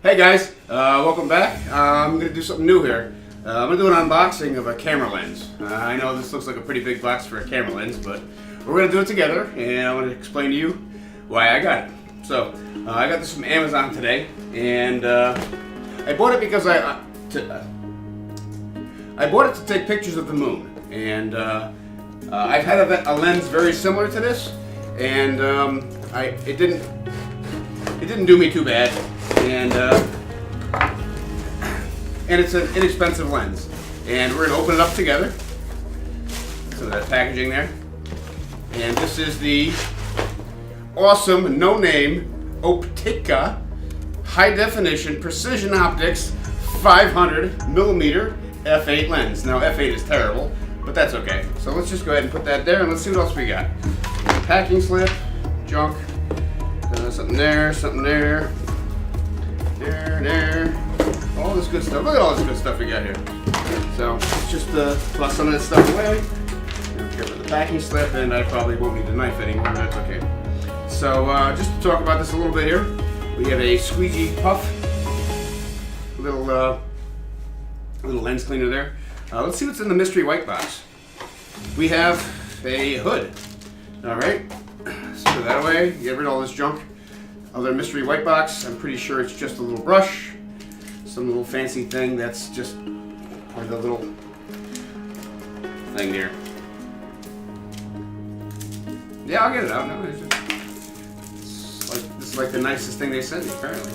Hey guys, welcome back. I'm going to do something new here. I'm going to do an unboxing of a camera lens. I know this looks like a pretty big box for a camera lens, but we're going to do it together, and I'm going to explain to you why I got it. So, I got this from Amazon today, and I bought it because I bought it to take pictures of the moon, and I've had a lens very similar to this, and it didn't do me too bad. And it's an inexpensive lens, and we're gonna open it up together. So that packaging there, and this is the awesome no-name Opteka high definition precision optics 500mm f8 lens. Now f8 is terrible, but that's okay. So let's just go ahead and put that there, and let's see what else we got. Packing slip, junk, something there, something there. There, all this good stuff. Look at all this good stuff we got here. So let's just flush some of this stuff away. Get rid of the packing slip, and I probably won't need the knife anymore, but that's okay. So just to talk about this a little bit here, we have a squeegee puff, little lens cleaner there. Let's see what's in the mystery white box. We have a hood. All right, let's put that away. Get rid of all this junk. Other mystery white box, I'm pretty sure it's just a little brush, some little fancy thing that's just part of the little thing here. Yeah, I'll get it out. No, this is like the nicest thing they sent me, apparently.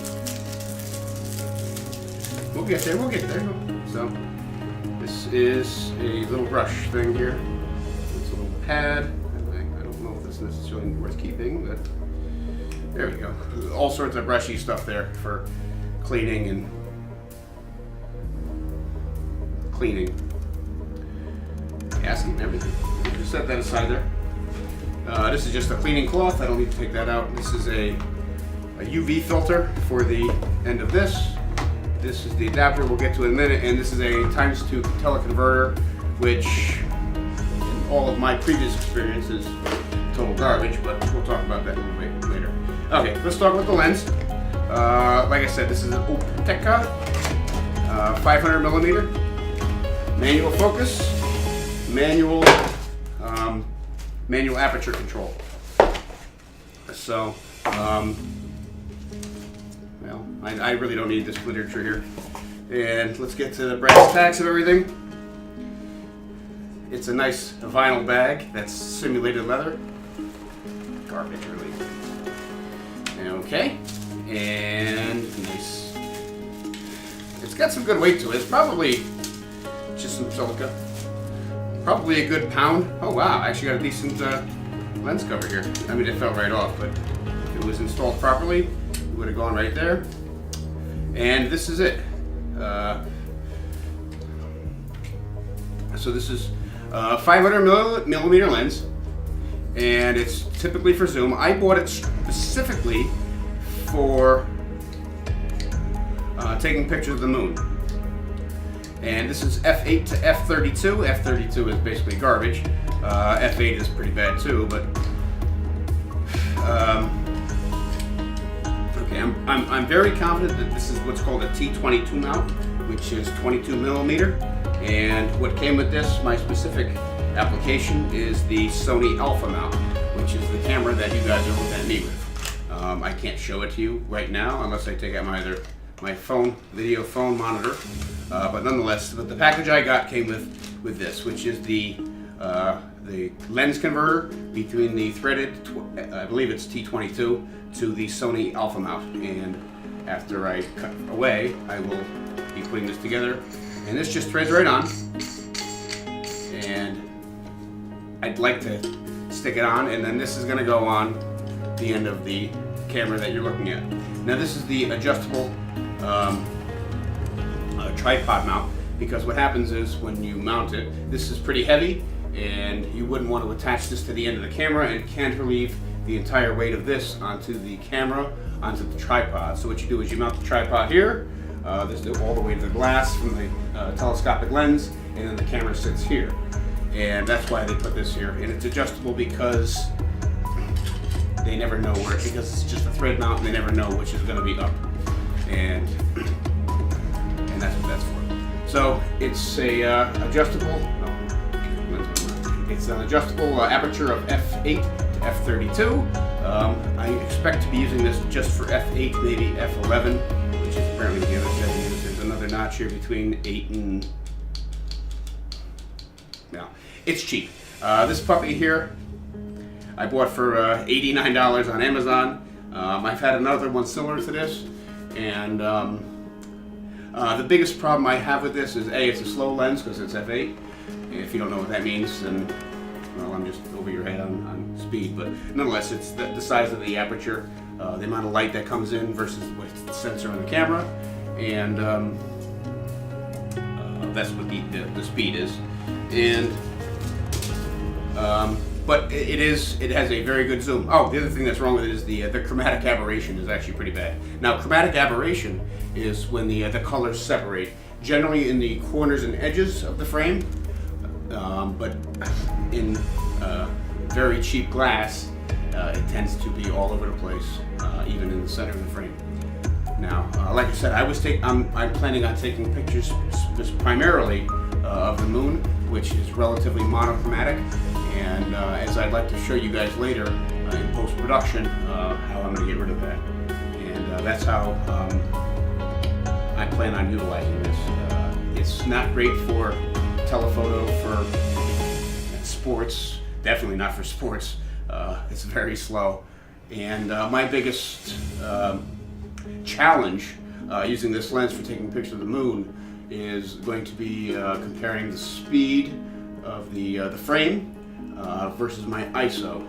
We'll get there, So, this is a little brush thing here. It's a little pad. I don't know if this is necessarily worth keeping, but there we go. All sorts of brushy stuff there for cleaning and casting and everything. Just set that aside there. This is just a cleaning cloth. I don't need to take that out. This is a UV filter for the end of this. This is the adapter we'll get to in a minute, and this is a ×2 teleconverter, which in all of my previous experience is total garbage, but we'll talk about that a little bit later. Okay, let's talk about the lens. Like I said, this is an Opteka 500mm manual focus, manual aperture control. So, well, I really don't need this literature here. And let's get to the brass tacks of everything. It's a nice vinyl bag that's simulated leather. Garbage, really. Okay, and nice. It's got some good weight to it. It's probably just some silica. Probably a good pound. Oh wow, I actually got a decent lens cover here. I mean, it fell right off, but if it was installed properly, it would have gone right there. And this is it. So this is a 500mm lens, and it's typically for zoom. I bought it specifically for taking pictures of the moon. And this is f8 to f32. f32 is basically garbage. f8 is pretty bad too, but okay, I'm very confident that this is what's called a T22 mount, which is 22mm. And what came with this, my specific application, is the Sony Alpha mount, which is the camera that you guys are looking at me with. I can't show it to you right now unless I take out my phone, video phone monitor. But nonetheless, the package I got came with this, which is the lens converter between the threaded, I believe it's T22, to the Sony Alpha mount. And after I cut away, I will be putting this together. And this just threads right on. And I'd like to stick it on, and then this is going to go on the end of the camera that you're looking at. Now this is the adjustable tripod mount, because what happens is when you mount it, this is pretty heavy, and you wouldn't want to attach this to the end of the camera and can't relieve the entire weight of this onto the camera, onto the tripod. So what you do is you mount the tripod here, this is all the way to the glass from the telescopic lens, and then the camera sits here. And that's why they put this here. And it's adjustable because they never know where, because it's just a thread mount and they never know which is going to be up. And It's a adjustable. It's an adjustable aperture of f8 to f32. I expect to be using this just for f8, maybe f11, which is apparently the other settings. There's another notch here between 8 and. No, it's cheap. This puppy here, I bought for $89 on Amazon. I've had another one similar to this, and the biggest problem I have with this is A, it's a slow lens because it's f8. If you don't know what that means, then, well, I'm just over your head on speed, but nonetheless, it's the size of the aperture, the amount of light that comes in versus what's the sensor on the camera, and that's what the speed is. And but it has a very good zoom. Oh, the other thing that's wrong with it is the chromatic aberration is actually pretty bad. Now, chromatic aberration is when the colors separate, generally in the corners and edges of the frame, but in very cheap glass, it tends to be all over the place, even in the center of the frame. Now, like I said, I'm planning on taking pictures primarily of the moon, which is relatively monochromatic, and as I'd like to show you guys later in post-production, how I'm going to get rid of that. And that's how I plan on utilizing this. It's not great for telephoto, for sports, definitely not for sports. It's very slow. And my biggest challenge using this lens for taking pictures of the moon is going to be comparing the speed of the frame versus my ISO,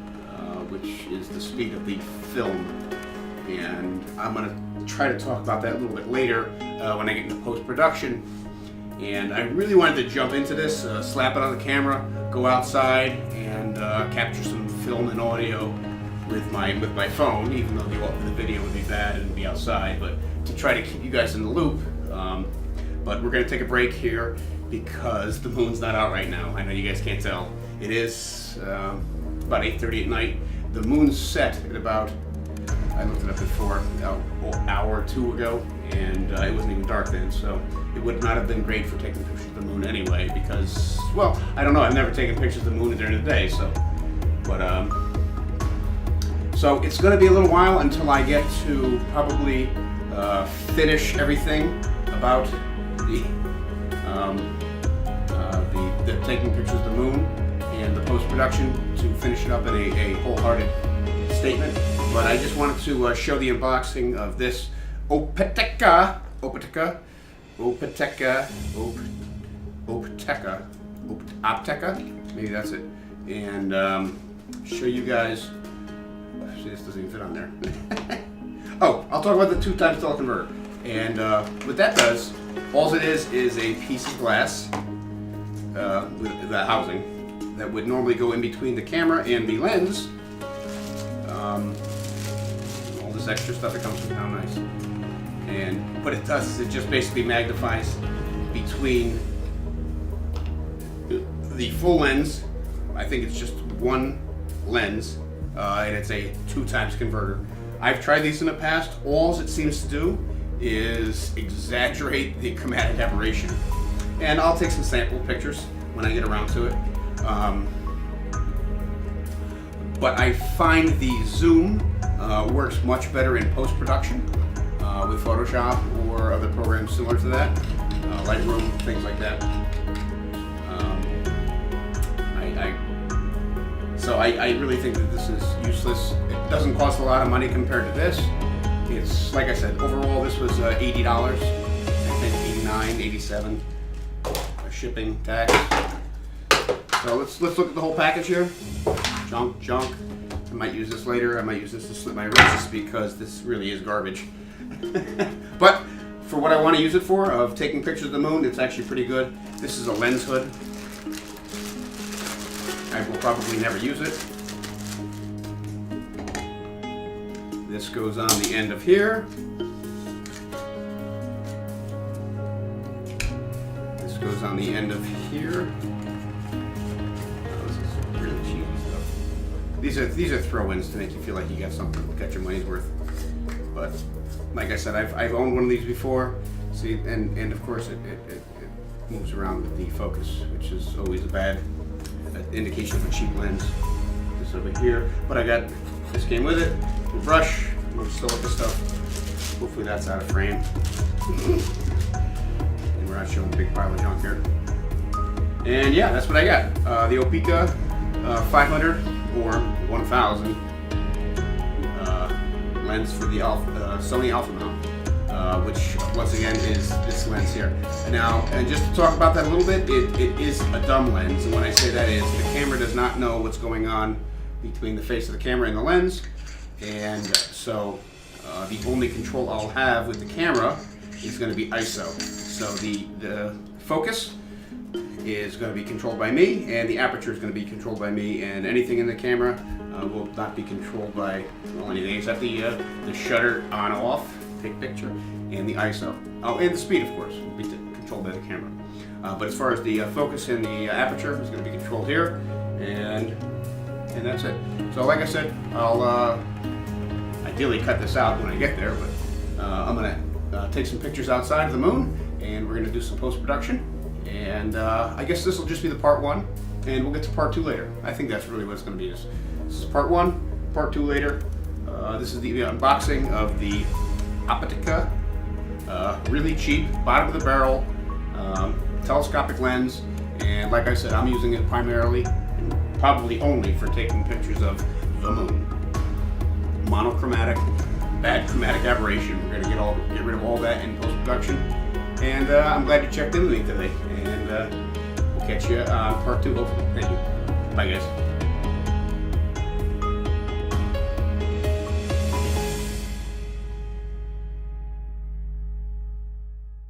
which is the speed of the film. And I'm going to try to talk about that a little bit later when I get into post-production. And I really wanted to jump into this, slap it on the camera, go outside, and capture some film and audio with my phone, even though the video would be bad and be outside, but to try to keep you guys in the loop. But we're going to take a break here because the moon's not out right now. I know you guys can't tell. It is about 8:30 at night. The moon's set at about, I looked it up before, an hour or two ago, and it wasn't even dark then, so it would not have been great for taking pictures of the moon anyway, because, well, I don't know, I've never taken pictures of the moon during the day, so, but, so it's going to be a little while until I get to probably finish everything about the taking pictures of the moon and the post-production to finish it up in a wholehearted statement. But I just wanted to show the unboxing of this Opteka, maybe that's it, and show you guys. See, this doesn't even fit on there. Oh, I'll talk about the 2x teleconverter. And what that does, all it is a piece of glass with the housing that would normally go in between the camera and the lens. All this extra stuff that comes with it, how nice. And what it does is it just basically magnifies between the full lens. I think it's just one lens, and it's a 2x converter. I've tried these in the past. All it seems to do is exaggerate the chromatic aberration. And I'll take some sample pictures when I get around to it. But I find the zoom works much better in post-production with Photoshop or other programs similar to that, Lightroom, things like that. So I really think that this is useless. It doesn't cost a lot of money compared to this. It's, like I said, overall this was $80. I think 89, 87 shipping tax. So let's look at the whole package here. Junk. I might use this later. I might use this to slip my wrists because this really is garbage. But for what I want to use it for, of taking pictures of the moon, it's actually pretty good. This is a lens hood. I will probably never use it. This goes on the end of here. This goes on the end of here. Oh, this is really cheesy stuff. These are throw-ins to make you feel like you got something, got your money's worth. But like I said, I've owned one of these before. See, and of course it moves around with the focus, which is always a bad indication of a cheap lens. This over here, but this came with it. The brush, silica stuff. Hopefully that's out of frame. And we're not showing a big pile of junk here. And yeah, that's what I got. The Opteka 500 or 1000 lens for the Sony Alpha mount, which once again is this lens here. Now, and just to talk about that a little bit, it is a dumb lens, and when I say that is, the camera does not know what's going on between the face of the camera and the lens, and so the only control I'll have with the camera is going to be ISO. So the focus is going to be controlled by me, and the aperture is going to be controlled by me, and anything in the camera will not be controlled by, well, anything except the shutter on or off, take picture, and the ISO. Oh, and the speed, of course, will be controlled by the camera. But as far as the focus and the aperture is going to be controlled here, and that's it. So like I said, I'll ideally cut this out when I get there, but I'm going to take some pictures outside of the moon, and we're going to do some post-production. And I guess this will just be the part 1, and we'll get to part 2 later. I think that's really what it's going to be. This is part 1, part 2 later. This is the unboxing of the Opteka, really cheap, bottom of the barrel, telescopic lens. And like I said, I'm using it primarily, and probably only, for taking pictures of the moon. Monochromatic, bad chromatic aberration. We're going to get rid of all that in post-production. And I'm glad you checked in with me today. And we'll catch you on part 2, hopefully. Thank you. Bye, guys.